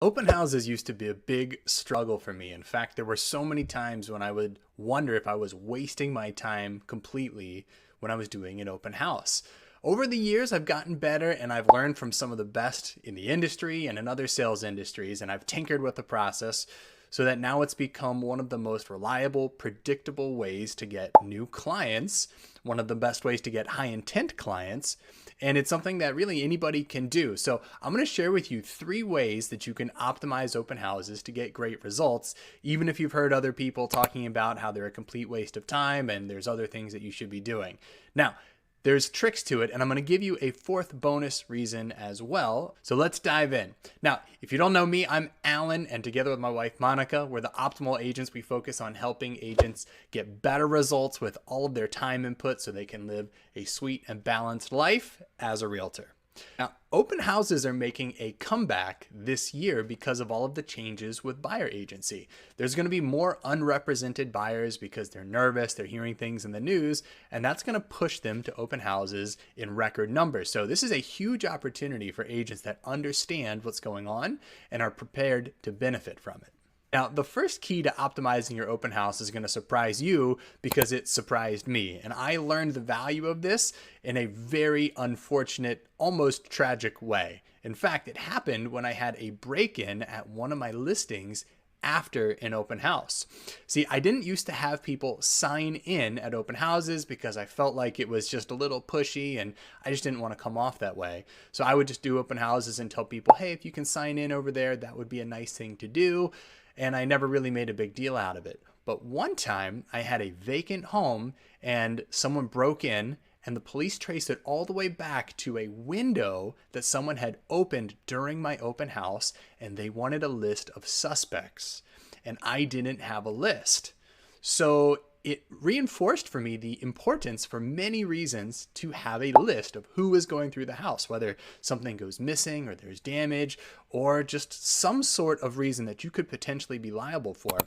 Open houses used to be a big struggle for me. In fact, there were so many times when I would wonder if I was wasting my time completely when I was doing an open house. Over the years, I've gotten better and I've learned from some of the best in the industry and in other sales industries, and I've tinkered with the process so that now it's become one of the most reliable, predictable ways to get new clients, one of the best ways to get high intent clients, and it's something that really anybody can do. So I'm going to share with you 3 ways that you can optimize open houses to get great results, even if you've heard other people talking about how they're a complete waste of time and there's other things that you should be doing. Now, there's tricks to it, and I'm going to give you a 4th bonus reason as well. So let's dive in. Now, if you don't know me, I'm Alan, and together with my wife, Monica, we're the Optimal Agents. We focus on helping agents get better results with all of their time input so they can live a sweet and balanced life as a realtor. Now, open houses are making a comeback this year because of all of the changes with buyer agency. There's going to be more unrepresented buyers because they're nervous, they're hearing things in the news, and that's going to push them to open houses in record numbers. So this is a huge opportunity for agents that understand what's going on and are prepared to benefit from it. Now, the first key to optimizing your open house is going to surprise you because it surprised me. And I learned the value of this in a very unfortunate, almost tragic way. In fact, it happened when I had a break-in at one of my listings after an open house. See, I didn't used to have people sign in at open houses because I felt like it was just a little pushy and I just didn't want to come off that way. So I would just do open houses and tell people, hey, if you can sign in over there, that would be a nice thing to do. And I never really made a big deal out of it. But one time I had a vacant home and someone broke in and the police traced it all the way back to a window that someone had opened during my open house, and they wanted a list of suspects and I didn't have a list. So it reinforced for me the importance for many reasons to have a list of who is going through the house, whether something goes missing or there's damage or just some sort of reason that you could potentially be liable for.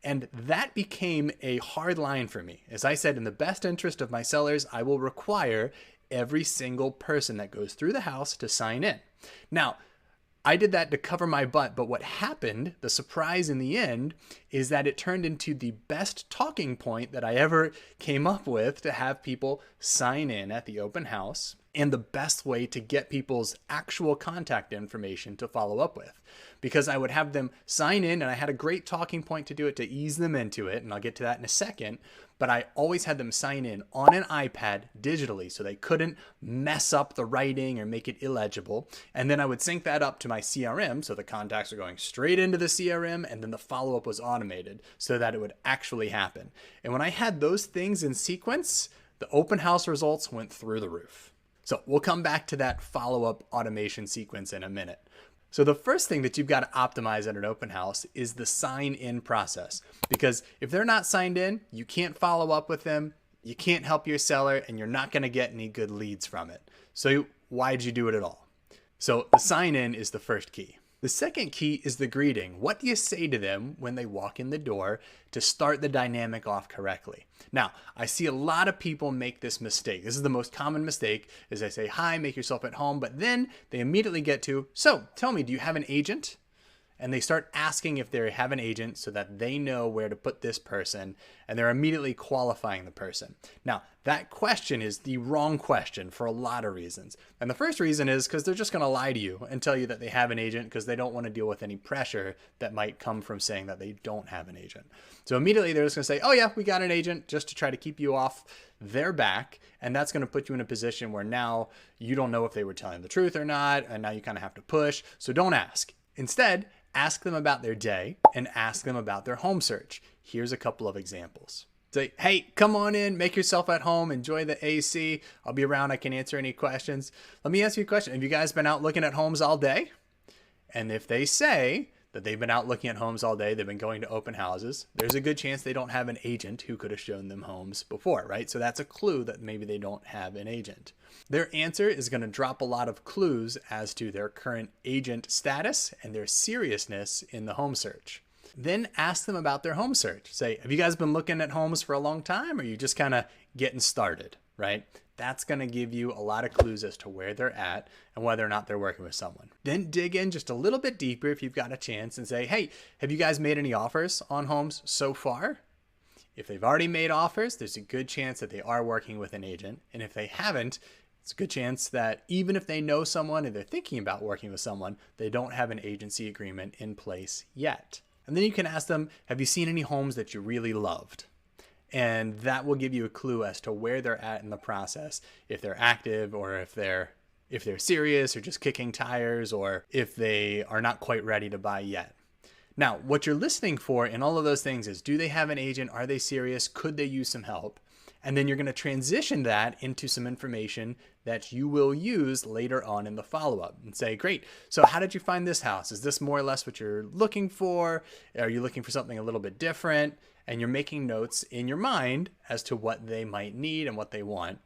And that became a hard line for me. As I said, in the best interest of my sellers, I will require every single person that goes through the house to sign in. Now, I did that to cover my butt, but what happened, the surprise in the end, is that it turned into the best talking point that I ever came up with to have people sign in at the open house, and the best way to get people's actual contact information to follow up with. Because I would have them sign in, and I had a great talking point to do it to ease them into it, and I'll get to that in a second, but I always had them sign in on an iPad digitally so they couldn't mess up the writing or make it illegible. And then I would sync that up to my CRM so the contacts are going straight into the CRM, and then the follow-up was automated so that it would actually happen. And when I had those things in sequence, the open house results went through the roof. So we'll come back to that follow-up automation sequence in a minute. So the first thing that you've got to optimize at an open house is the sign-in process. Because if they're not signed in, you can't follow up with them, you can't help your seller, and you're not going to get any good leads from it. So why'd you do it at all? So the sign-in is the first key. The second key is the greeting. What do you say to them when they walk in the door to start the dynamic off correctly? Now, I see a lot of people make this mistake. This is the most common mistake, is they say, hi, make yourself at home, but then they immediately get to, so tell me, do you have an agent? And they start asking if they have an agent so that they know where to put this person, and they're immediately qualifying the person. Now, that question is the wrong question for a lot of reasons. And the first reason is because they're just going to lie to you and tell you that they have an agent because they don't want to deal with any pressure that might come from saying that they don't have an agent. So immediately they're just going to say, oh yeah, we got an agent, just to try to keep you off their back. And that's going to put you in a position where now you don't know if they were telling the truth or not, and now you kind of have to push. So don't ask. Instead, ask them about their day and ask them about their home search. Here's a couple of examples. Say, hey, come on in, make yourself at home, enjoy the AC. I'll be around, I can answer any questions. Let me ask you a question. Have you guys been out looking at homes all day? And if they say that they've been out looking at homes all day, they've been going to open houses, there's a good chance they don't have an agent who could have shown them homes before, right? So that's a clue that maybe they don't have an agent. Their answer is going to drop a lot of clues as to their current agent status and their seriousness in the home search. Then ask them about their home search. Say, have you guys been looking at homes for a long time, or are you just kind of getting started? right? That's going to give you a lot of clues as to where they're at and whether or not they're working with someone. Then dig in just a little bit deeper if you've got a chance and say, hey, have you guys made any offers on homes so far? If they've already made offers, there's a good chance that they are working with an agent. And if they haven't, it's a good chance that even if they know someone and they're thinking about working with someone, they don't have an agency agreement in place yet. And then you can ask them, have you seen any homes that you really loved? And that will give you a clue as to where they're at in the process, if they're active or if they're serious or just kicking tires, or if they are not quite ready to buy yet. Now, what you're listening for in all of those things is, do they have an agent? Are they serious? Could they use some help? And then you're going to transition that into some information that you will use later on in the follow-up and say, great, so how did you find this house? Is this more or less what you're looking for? Are you looking for something a little bit different? And you're making notes in your mind as to what they might need and what they want.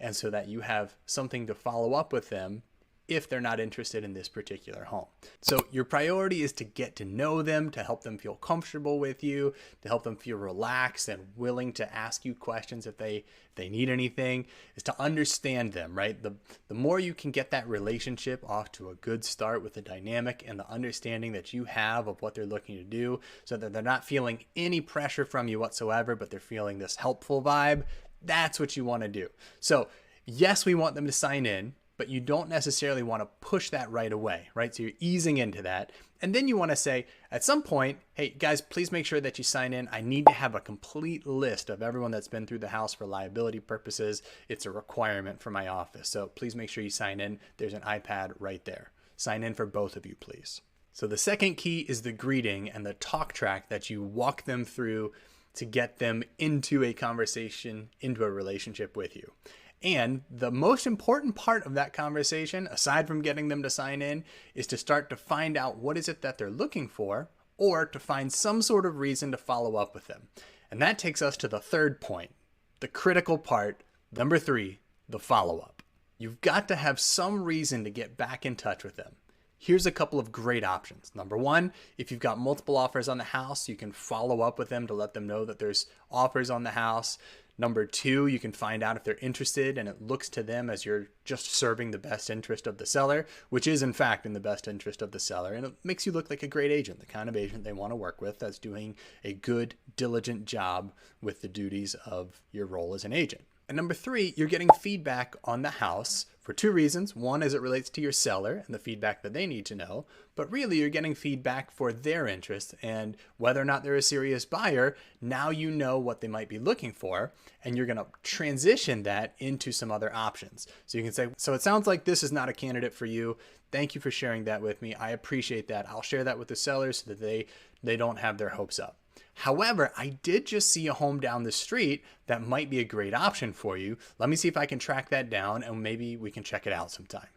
And so that you have something to follow up with them if they're not interested in this particular home. So your priority is to get to know them, to help them feel comfortable with you, to help them feel relaxed and willing to ask you questions if they need anything, is to understand them, right? The more you can get that relationship off to a good start with the dynamic and the understanding that you have of what they're looking to do, so that they're not feeling any pressure from you whatsoever, but they're feeling this helpful vibe, that's what you want to do. So yes, we want them to sign in, but you don't necessarily want to push that right away, right? So you're easing into that. And then you want to say at some point, hey guys, please make sure that you sign in. I need to have a complete list of everyone that's been through the house for liability purposes. It's a requirement for my office. So please make sure you sign in. There's an iPad right there. Sign in for both of you, please. So the second key is the greeting and the talk track that you walk them through to get them into a conversation, into a relationship with you. And the most important part of that conversation, aside from getting them to sign in, is to start to find out what is it that they're looking for, or to find some sort of reason to follow up with them. And that takes us to the third point, the critical part, number 3, the follow-up. You've got to have some reason to get back in touch with them. Here's a couple of great options. Number 1, if you've got multiple offers on the house, you can follow up with them to let them know that there's offers on the house. Number 2, you can find out if they're interested, and it looks to them as you're just serving the best interest of the seller, which is in fact in the best interest of the seller. And it makes you look like a great agent, the kind of agent they want to work with that's doing a good, diligent job with the duties of your role as an agent. And number 3, you're getting feedback on the house for 2 reasons. One, as it relates to your seller and the feedback that they need to know, but really you're getting feedback for their interest and whether or not they're a serious buyer. Now you know what they might be looking for, and you're going to transition that into some other options. So you can say, so it sounds like this is not a candidate for you. Thank you for sharing that with me. I appreciate that. I'll share that with the sellers so that they don't have their hopes up. However, I did just see a home down the street that might be a great option for you. Let me see if I can track that down and maybe we can check it out sometime.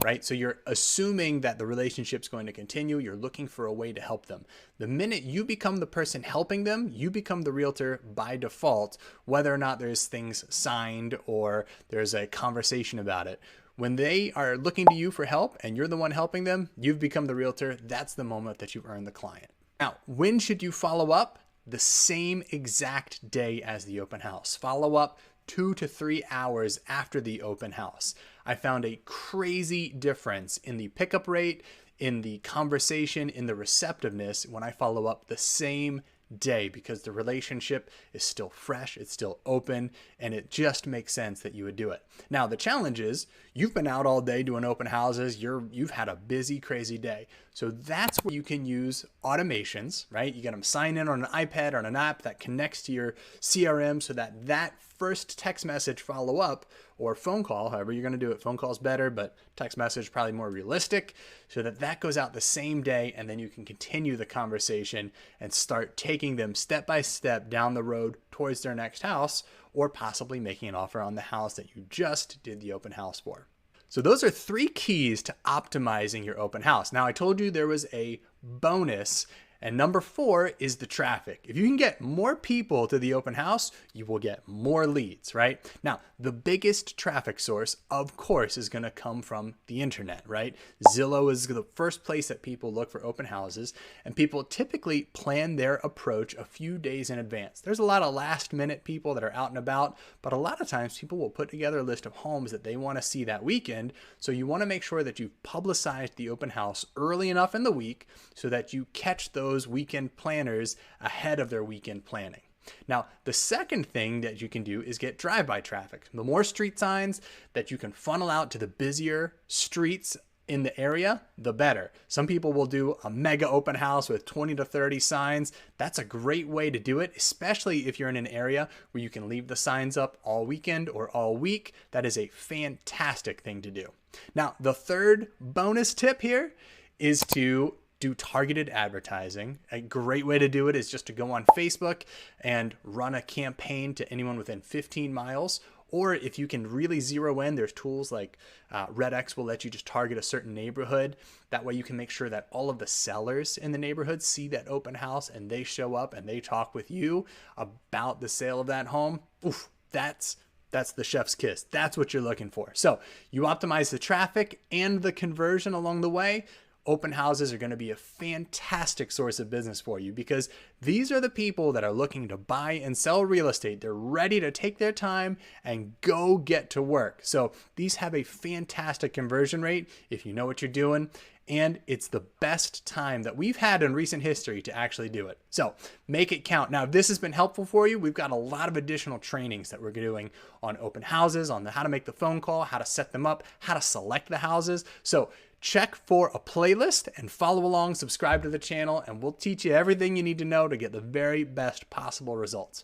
Right? So you're assuming that the relationship's going to continue. You're looking for a way to help them. The minute you become the person helping them, you become the realtor by default, whether or not there's things signed or there's a conversation about it. When they are looking to you for help and you're the one helping them, you've become the realtor. That's the moment that you've earned the client. Now, when should you follow up? The same exact day as the open house. Follow up 2 to 3 hours after the open house. I found a crazy difference in the pickup rate, in the conversation, in the receptiveness when I follow up the same day, because the relationship is still fresh, it's still open, and it just makes sense that you would do it. Now, the challenge is you've been out all day doing open houses, you've had a busy, crazy day. So that's where you can use automations, right? You get them sign in on an iPad or on an app that connects to your CRM so that that first text message follow up or phone call, however you're going to do it. Phone call is better, but text message probably more realistic, so that that goes out the same day, and then you can continue the conversation and start taking them step by step down the road towards their next house, or possibly making an offer on the house that you just did the open house for. So those are 3 keys to optimizing your open house. Now, I told you there was a bonus, And number 4 is the traffic. If you can get more people to the open house, you will get more leads, right? Now, the biggest traffic source, of course, is going to come from the internet, right? Zillow is the first place that people look for open houses, and people typically plan their approach a few days in advance. There's a lot of last minute people that are out and about, but a lot of times people will put together a list of homes that they want to see that weekend. So you want to make sure that you've publicized the open house early enough in the week so that you catch those weekend planners ahead of their weekend planning. Now, the second thing that you can do is get drive-by traffic. The more street signs that you can funnel out to the busier streets in the area, the better. Some people will do a mega open house with 20 to 30 signs. That's a great way to do it, especially if you're in an area where you can leave the signs up all weekend or all week. That is a fantastic thing to do. Now, the third bonus tip here is to do targeted advertising. A great way to do it is just to go on Facebook and run a campaign to anyone within 15 miles. Or if you can really zero in, there's tools like RedX will let you just target a certain neighborhood. That way you can make sure that all of the sellers in the neighborhood see that open house and they show up and they talk with you about the sale of that home. Oof, that's the chef's kiss. That's what you're looking for. So you optimize the traffic and the conversion along the way. Open houses are going to be a fantastic source of business for you because these are the people that are looking to buy and sell real estate. They're ready to take their time and go get to work. So these have a fantastic conversion rate if you know what you're doing. And it's the best time that we've had in recent history to actually do it. So make it count. Now, if this has been helpful for you, we've got a lot of additional trainings that we're doing on open houses, on how to make the phone call, how to set them up, how to select the houses. So check for a playlist and follow along, subscribe to the channel, and we'll teach you everything you need to know to get the very best possible results.